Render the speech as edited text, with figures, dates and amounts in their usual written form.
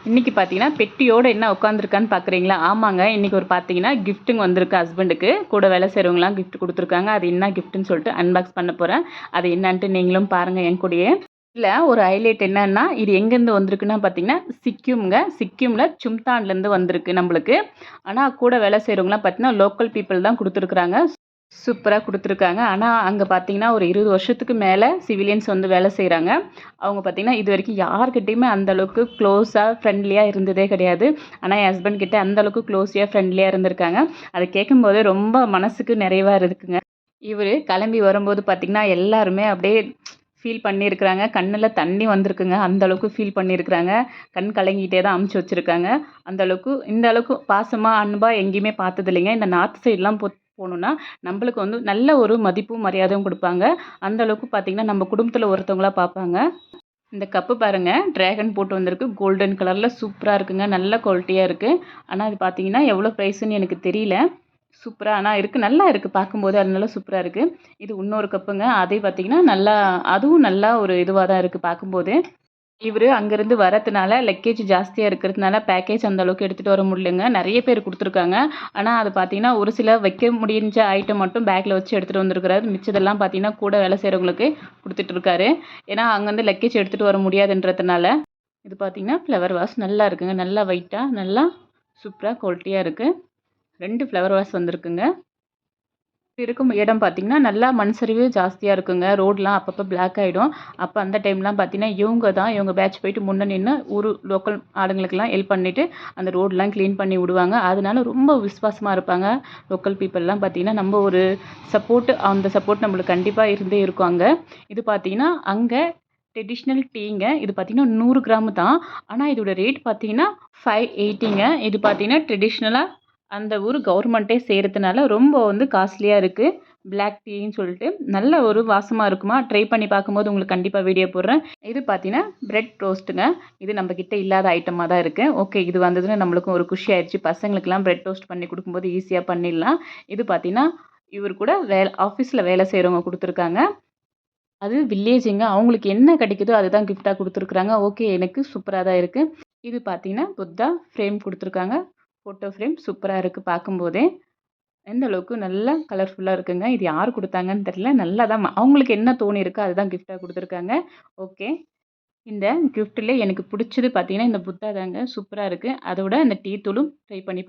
இன்றைக்கி பார்த்தீங்கன்னா பெட்டியோடு என்ன உட்காந்துருக்கான்னு பார்க்குறீங்களா? ஆமாங்க. இன்றைக்கி ஒரு பார்த்தீங்கன்னா கிஃப்ட்டுங்க வந்திருக்கு ஹஸ்பண்டுக்கு. கூட வேலை செய்கிறவங்கலாம் கிஃப்ட் கொடுத்துருக்காங்க. அது என்ன கிஃப்ட்டுன்னு சொல்லிட்டு அன்பாக்ஸ் பண்ண போகிறேன். அது என்னான்ட்டு நீங்களும் பாருங்கள் என் கூடயே. இதில் ஒரு ஹைலைட் என்னன்னா, இது எங்கேருந்து வந்திருக்குன்னா பார்த்தீங்கன்னா, சிக்கிம்ங்க. சிக்கிமில் சும்தான்லேருந்து வந்திருக்கு நம்மளுக்கு. ஆனால் கூட வேலை செய்கிறவங்கலாம் பார்த்தீங்கன்னா, லோக்கல் பீப்பிள் தான் கொடுத்துருக்குறாங்க. சூப்பரா குடுத்துருக்காங்க. ஆனா, அங்க பார்த்தீங்கன்னா, ஒரு 20 வருஷத்துக்கு மேல சிவிலியன்ஸ் வந்து வேலை செய்றாங்க. அவங்க பார்த்தீங்கன்னா, இதுவரைக்கும் யார்கிட்டயுமே அந்த அளவுக்கு க்ளோஸா, ஃப்ரெண்ட்லியா இருந்ததே கிடையாது. ஆனா, என் ஹஸ்பண்ட் கிட்ட அந்த அளவுக்கு க்ளோஸியா, ஃப்ரெண்ட்லியா இருந்திருக்காங்க. அத கேட்கும்போதே ரொம்ப மனசுக்கு நிறைவா இருக்குங்க. இவரு கிளம்பி வரும்போது பார்த்தீங்கன்னா, எல்லாருமே அப்படியே ஃபீல் பண்ணியிருக்கிறாங்க. கண்ணுல தண்ணி வந்திருக்குங்க. அந்த அளவுக்கு ஃபீல் பண்ணியிருக்கிறாங்க. கண் கலங்கிட்டே தான் அமுச்சு வச்சிருக்காங்க. அந்த அளவுக்கு இந்த அளவுக்கு பாசமா, அன்பா எங்கேயுமே பார்த்ததில்லைங்க. இந்த நார்த் சைட்லாம் போனோம்னா, நம்பளுக்கு வந்து நல்ல ஒரு மதிப்பும், மரியாதையும் குடுப்பாங்க. அந்த அளவுக்கு பார்த்தீங்கன்னா, நம்ம குடும்பத்தில ஒருத்தவங்களா பார்ப்பாங்க. இந்த கப்பு பாருங்க, டிராகன் போட்டு வந்திருக்கு. கோல்டன் கலர்ல சூப்பரா இருக்குங்க. நல்ல குவாலிட்டியா இருக்கு. ஆனா, அது பார்த்தீங்கன்னா, எவ்வளோ ப்ரைஸ்ன்னு எனக்கு தெரியல. சூப்பரா ஆனா இருக்கு. நல்லா இருக்கு பார்க்கும்போது. அதனால சூப்பரா இருக்கு. இது இன்னொரு கப்புங்க. அதே பார்த்தீங்கன்னா, நல்லா அதுவும் நல்லா ஒரு இதுவா தான் இருக்கு பார்க்கும்போது. இவரு அங்கருந்து வரதுனால லக்கேஜ் ஜாஸ்தியா இருக்கிறதுனால பேக்கேஜ் அந்த அளவுக்கு எடுத்துட்டு வர முடியலங்க. நெறைய பேர் குடுத்துருக்காங்க. ஆனா, அது பார்த்தீங்கன்னா, ஒரு சில வைக்க முடிஞ்ச ஐட்டம் மட்டும் பேக்ல வச்சு எடுத்துட்டு வந்திருக்கிறாரு. மிச்சதெல்லாம் பார்த்தீங்கன்னா, கூட வேலை செய்றவங்களுக்கு குடுத்துட்டு இருக்காரு. ஏன்னா, அங்கருந்து லக்கேஜ் எடுத்துட்டு வர முடியாதுன்றதுனால. இது பார்த்தீங்கன்னா, ஃப்ளவர் வாஸ் நல்லா இருக்குங்க. நல்லா வெயிட்டா, நல்லா சூப்பரா குவாலிட்டியா இருக்கு. 2 ஃப்ளவர் வாஸ் வந்திருக்குங்க. இருக்கும் இடம் பார்த்தீங்கன்னா, நல்லா மண் சரிவு ஜாஸ்தியா இருக்குங்க. ரோடுலாம் அப்பப்போ பிளாக் ஆயிடும். அப்ப அந்த டைம்லாம் பார்த்தீங்கன்னா, இவங்க பேட்ச் போயிட்டு முன்ன நின்னு லோக்கல் ஆளுங்களுக்கெல்லாம் ஹெல்ப் பண்ணிட்டு, அந்த ரோடுலாம் கிளீன் பண்ணி விடுவாங்க. அதனால ரொம்ப விசுவாசமா இருப்பாங்க. லோக்கல் பீப்பிள்லாம் பார்த்தீங்கன்னா, நம்ம ஒரு அந்த சப்போர்ட் நம்மளுக்கு கண்டிப்பா இருந்தே இருக்கும் அங்க. இது பார்த்தீங்கன்னா, அங்க ட்ரெடிஷ்னல் டீங்க. இது பார்த்தீங்கன்னா 100 கிராம் தான். ஆனா இதோட ரேட் பார்த்தீங்கன்னா 580ங்க. இது பார்த்தீங்கன்னா ட்ரெடிஷ்னலா அந்த ஊர் கவர்மெண்ட்டே செய்றதுனால ரொம்ப வந்து காஸ்ட்லியா இருக்கு. பிளாக் டீன்னு சொல்லிட்டு. நல்ல ஒரு வாசமா இருக்குமா, ட்ரை பண்ணி பார்க்கும்போது உங்களுக்கு கண்டிப்பா வீடியோ போடுறேன். இது பார்த்தீங்கன்னா, பிரெட் டோஸ்ட்டுங்க. இது நம்ம கிட்ட இல்லாத ஐட்டமா தான் இருக்கு. ஓகே இது வந்ததுன்னு நம்மளுக்கும் ஒரு குஷி ஆயிடுச்சு. பசங்களுக்கெல்லாம் பிரெட் டோஸ்ட் பண்ணி குடுக்கும்போது ஈஸியா பண்ணிடலாம். இது பார்த்தீங்கன்னா, இவரு கூட ஆஃபீஸ்ல வேலை செய்றவங்க குடுத்துருக்காங்க. அது வில்லேஜுங்க. அவங்களுக்கு என்ன கிடைக்குதோ அதுதான் கிஃப்ட்டா குடுத்துருக்காங்க. ஓகே எனக்கு சூப்பரா தான் இருக்கு. இது பார்த்தீங்கன்னா, புத்தா ஃப்ரேம் குடுத்துருக்காங்க. ஃபோட்டோ ஃப்ரேம் சூப்பரா இருக்கு பார்க்கும்போதே. எந்த அளவுக்கு நல்லா கலர்ஃபுல்லா இருக்குங்க. இது யார் குடுத்தாங்கன்னு தெரியல. நல்லா தான் அவங்களுக்கு என்ன தோணியிருக்கோ அதுதான் கிஃப்ட்டா குடுத்துருக்காங்க. ஓகே. இந்த கிஃப்ட்ல எனக்கு புடிச்சது பார்த்தீங்கன்னா, இந்த புத்தா தாங்க. சூப்பரா இருக்கு. அதோட இந்த டீ தூளும் ட்ரை பண்ணி